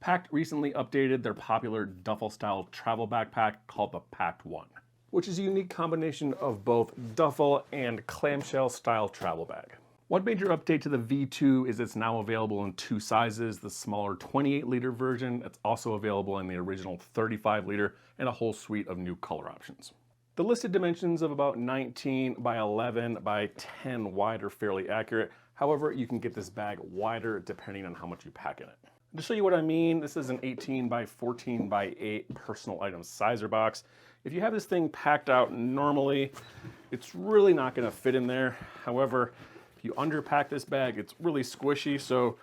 Pakt recently updated their popular duffel style travel backpack called the Pakt One, which is a unique combination of both duffel and clamshell style travel bag. One major update to the V2 is it's now available in two sizes, the smaller 28-liter version. It's also available in the original 35-liter and a whole suite of new color options. The listed dimensions of about 19 by 11 by 10 wide are fairly accurate. However, you can get this bag wider depending on how much you pack in it. To show you what I mean, this is an 18 by 14 by 8 personal item sizer box. If you have this thing packed out normally, it's really not going to fit in there. However, if you underpack this bag, it's really squishy, so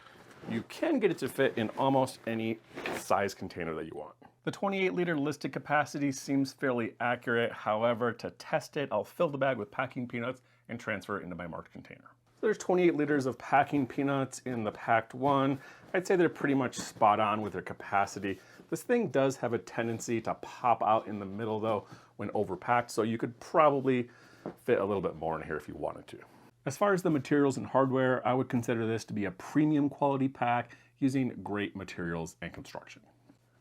you can get it to fit in almost any size container that you want. The 28-liter listed capacity seems fairly accurate. However, to test it, I'll fill the bag with packing peanuts and transfer it into my marked container. There's 28 liters of packing peanuts in the Pakt One. I'd say they're pretty much spot on with their capacity. This thing does have a tendency to pop out in the middle though when overpacked, so you could probably fit a little bit more in here if you wanted to. As far as the materials and hardware, I would consider this to be a premium quality pack using great materials and construction.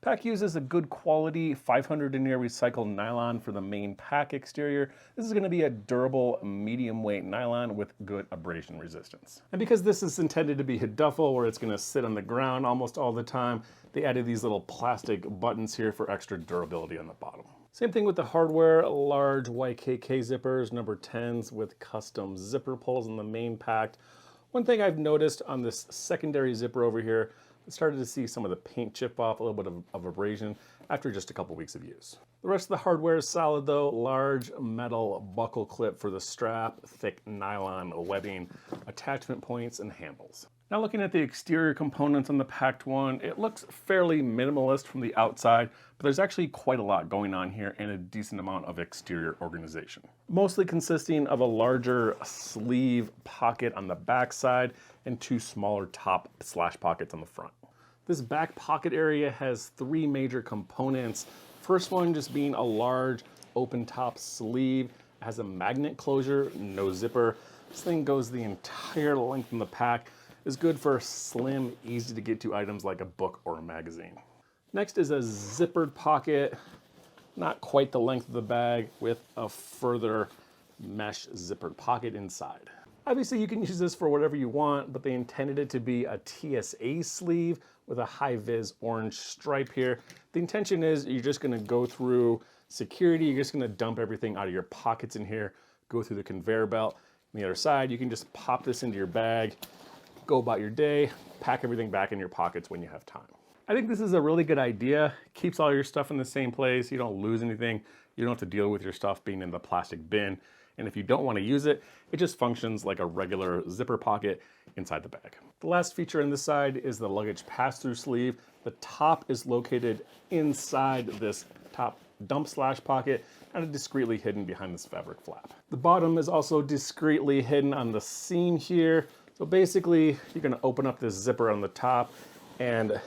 Pack uses a good quality 500 denier recycled nylon for the main pack exterior. This is going to be a durable medium weight nylon with good abrasion resistance. And because this is intended to be a duffel where it's going to sit on the ground almost all the time, they added these little plastic buttons here for extra durability on the bottom. Same thing with the hardware, large YKK zippers, number 10s with custom zipper pulls in the main pack. One thing I've noticed on this secondary zipper over here, I started to see some of the paint chip off, a little bit of abrasion after just a couple weeks of use. The rest of the hardware is solid though. Large metal buckle clip for the strap, thick nylon webbing, attachment points, and handles. Now looking at the exterior components on the Pakt One, it looks fairly minimalist from the outside, but there's actually quite a lot going on here and a decent amount of exterior organization. Mostly consisting of a larger sleeve pocket on the back side and two smaller top slash pockets on the front. This back pocket area has three major components. First one just being a large open top sleeve. It has a magnet closure, no zipper. This thing goes the entire length of the pack. Is good for slim, easy to get to items like a book or a magazine. Next is a zippered pocket, not quite the length of the bag, with a further mesh zippered pocket inside. Obviously you can use this for whatever you want, but they intended it to be a TSA sleeve with a high-vis orange stripe here. The intention is you're just gonna go through security, you're just gonna dump everything out of your pockets in here, go through the conveyor belt. On the other side, you can just pop this into your bag, go about your day, pack everything back in your pockets when you have time. I think this is a really good idea. Keeps all your stuff in the same place. You don't lose anything. You don't have to deal with your stuff being in the plastic bin. And if you don't want to use it, it just functions like a regular zipper pocket inside the bag. The last feature on this side is the luggage pass-through sleeve. The top is located inside this top dump slash pocket and discreetly hidden behind this fabric flap. The bottom is also discreetly hidden on the seam here. So basically, you're gonna open up this zipper on the top and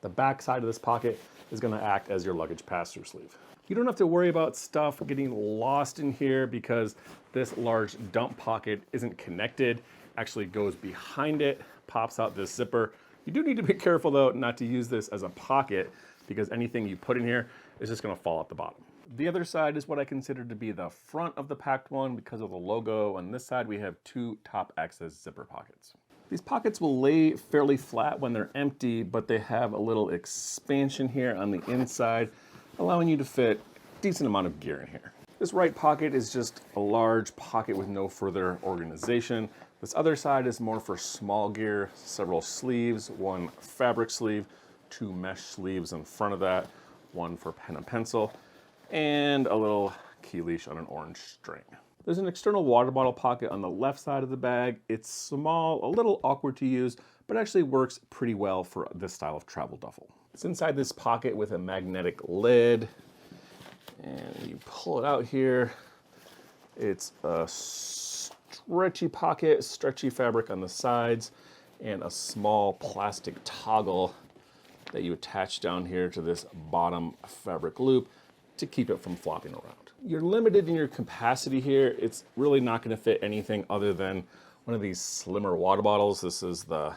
the back side of this pocket is gonna act as your luggage pass-through sleeve. You don't have to worry about stuff getting lost in here because this large dump pocket isn't connected, actually goes behind it, pops out this zipper. You do need to be careful though not to use this as a pocket because anything you put in here is just gonna fall at the bottom. The other side is what I consider to be the front of the Pakt One because of the logo. On this side, we have two top access zipper pockets. These pockets will lay fairly flat when they're empty, but they have a little expansion here on the inside, allowing you to fit a decent amount of gear in here. This right pocket is just a large pocket with no further organization. This other side is more for small gear, several sleeves, one fabric sleeve, two mesh sleeves in front of that, one for pen and pencil, and a little key leash on an orange string. There's an external water bottle pocket on the left side of the bag. It's small, a little awkward to use, but actually works pretty well for this style of travel duffel. It's inside this pocket with a magnetic lid, and you pull it out here. It's a stretchy pocket, stretchy fabric on the sides, and a small plastic toggle that you attach down here to this bottom fabric loop to keep it from flopping around. You're limited in your capacity here. It's really not going to fit anything other than one of these slimmer water bottles. This is the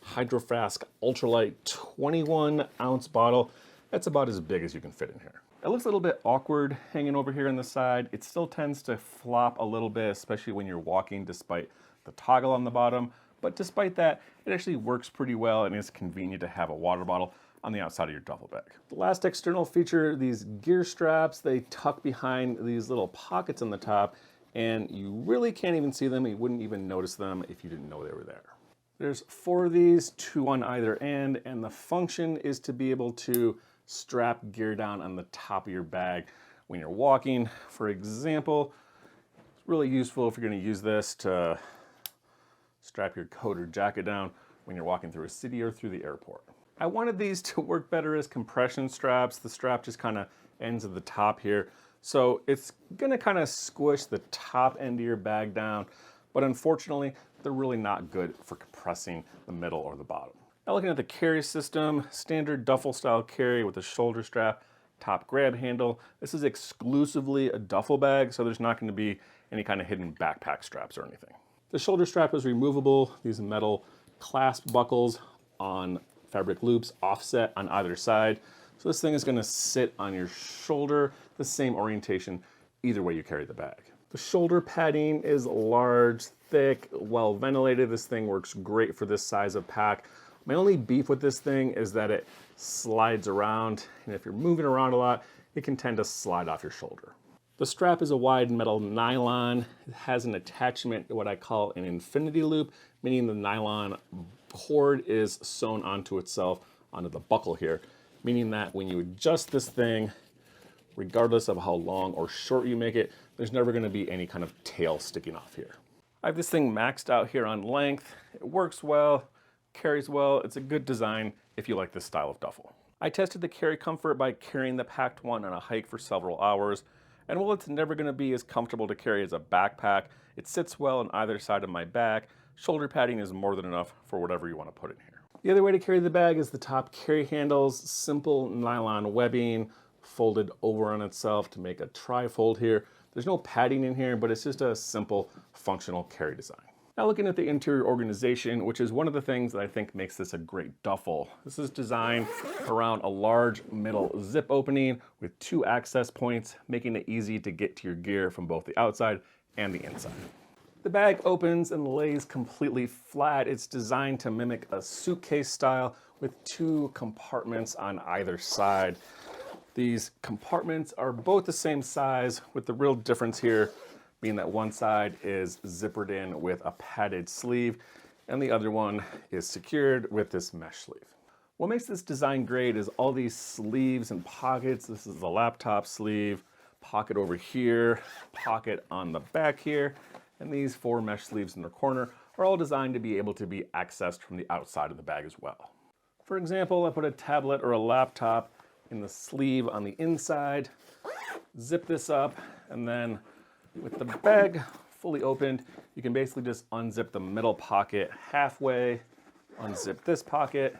Hydro Flask Ultralight 21-ounce bottle. That's about as big as you can fit in here. It looks a little bit awkward hanging over here on the side. It still tends to flop a little bit, especially when you're walking, despite the toggle on the bottom. But despite that, it actually works pretty well and it's convenient to have a water bottle on the outside of your duffel bag. The last external feature, these gear straps, they tuck behind these little pockets on the top, and you really can't even see them. You wouldn't even notice them if you didn't know they were there. There's 4 of these, 2 on either end, and the function is to be able to strap gear down on the top of your bag when you're walking. For example, it's really useful if you're going to use this to strap your coat or jacket down when you're walking through a city or through the airport. I wanted these to work better as compression straps. The strap just kind of ends at the top here, so it's going to kind of squish the top end of your bag down, but unfortunately they're really not good for compressing the middle or the bottom. Now looking at the carry system, standard duffel style carry with a shoulder strap, top grab handle. This is exclusively a duffel bag, so there's not going to be any kind of hidden backpack straps or anything. The shoulder strap is removable. These metal clasp buckles on fabric loops offset on either side. So this thing is going to sit on your shoulder, the same orientation either way you carry the bag. The shoulder padding is large, thick, well ventilated. This thing works great for this size of pack. My only beef with this thing is that it slides around, and if you're moving around a lot, it can tend to slide off your shoulder. The strap is a wide metal nylon. It has an attachment, what I call an infinity loop, meaning the nylon cord is sewn onto itself onto the buckle here, meaning that when you adjust this thing, regardless of how long or short you make it, there's never going to be any kind of tail sticking off here. I have this thing maxed out here on length. It works well, carries well. It's a good design if you like this style of duffel. I tested the carry comfort by carrying the Pakt One on a hike for several hours, and while it's never going to be as comfortable to carry as a backpack, it sits well on either side of my back. Shoulder padding is more than enough for whatever you want to put in here. The other way to carry the bag is the top carry handles, simple nylon webbing folded over on itself to make a tri-fold here. There's no padding in here, but it's just a simple functional carry design. Now looking at the interior organization, which is one of the things that I think makes this a great duffel. This is designed around a large middle zip opening with 2 access points, making it easy to get to your gear from both the outside and the inside. The bag opens and lays completely flat. It's designed to mimic a suitcase style with 2 compartments on either side. These compartments are both the same size, with the real difference here being that one side is zippered in with a padded sleeve and the other one is secured with this mesh sleeve. What makes this design great is all these sleeves and pockets. This is the laptop sleeve, pocket over here, pocket on the back here, and these 4 mesh sleeves in the corner are all designed to be able to be accessed from the outside of the bag as well. For example, I put a tablet or a laptop in the sleeve on the inside, zip this up, and then with the bag fully opened, you can basically just unzip the middle pocket halfway, unzip this pocket,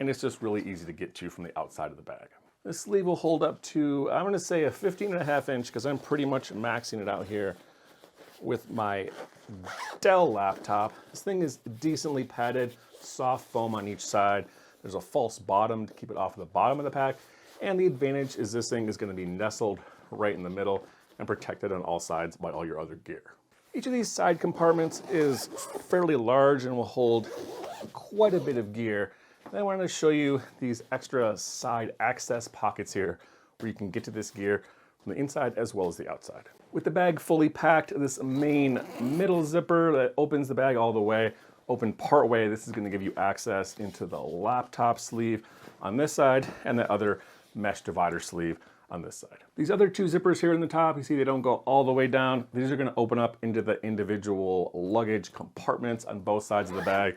and it's just really easy to get to from the outside of the bag. This sleeve will hold up to, I'm gonna say a 15.5 inch, because I'm pretty much maxing it out here with my Dell laptop. This thing is decently padded, soft foam on each side. There's a false bottom to keep it off of the bottom of the pack, and the advantage is this thing is gonna be nestled right in the middle and protected on all sides by all your other gear. Each of these side compartments is fairly large and will hold quite a bit of gear. And I wanted to show you these extra side access pockets here where you can get to this gear from the inside as well as the outside. With the bag fully packed, this main middle zipper that opens the bag all the way, open part way, this is going to give you access into the laptop sleeve on this side and the other mesh divider sleeve on this side. These other 2 zippers here in the top, you see they don't go all the way down. These are going to open up into the individual luggage compartments on both sides of the bag,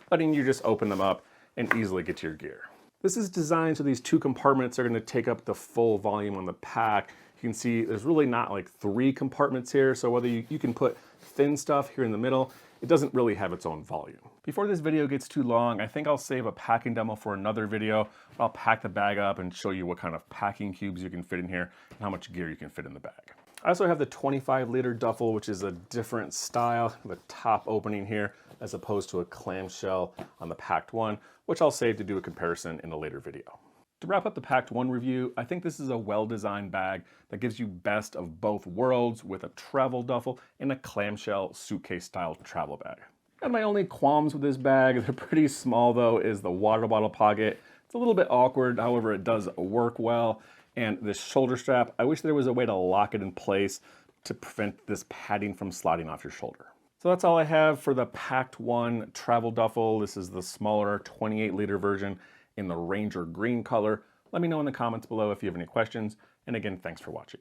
letting you just open them up and easily get to your gear. This is designed so these 2 compartments are going to take up the full volume on the pack. You can see there's really not like 3 compartments here, so whether you can put thin stuff here in the middle, it doesn't really have its own volume. Before this video gets too long, I think I'll save a packing demo for another video. I'll pack the bag up and show you what kind of packing cubes you can fit in here and how much gear you can fit in the bag. I also have the 25-liter duffel, which is a different style. The top opening here as opposed to a clamshell on the Pakt One, which I'll save to do a comparison in a later video. To wrap up the Pakt One review, I think this is a well-designed bag that gives you best of both worlds with a travel duffel and a clamshell suitcase-style travel bag. And my only qualms with this bag, they're pretty small though, is the water bottle pocket. It's a little bit awkward, however it does work well. And this shoulder strap, I wish there was a way to lock it in place to prevent this padding from sliding off your shoulder. So that's all I have for the Pakt One travel duffel. This is the smaller 28-liter version in the Ranger green color. Let me know in the comments below if you have any questions. And again, thanks for watching.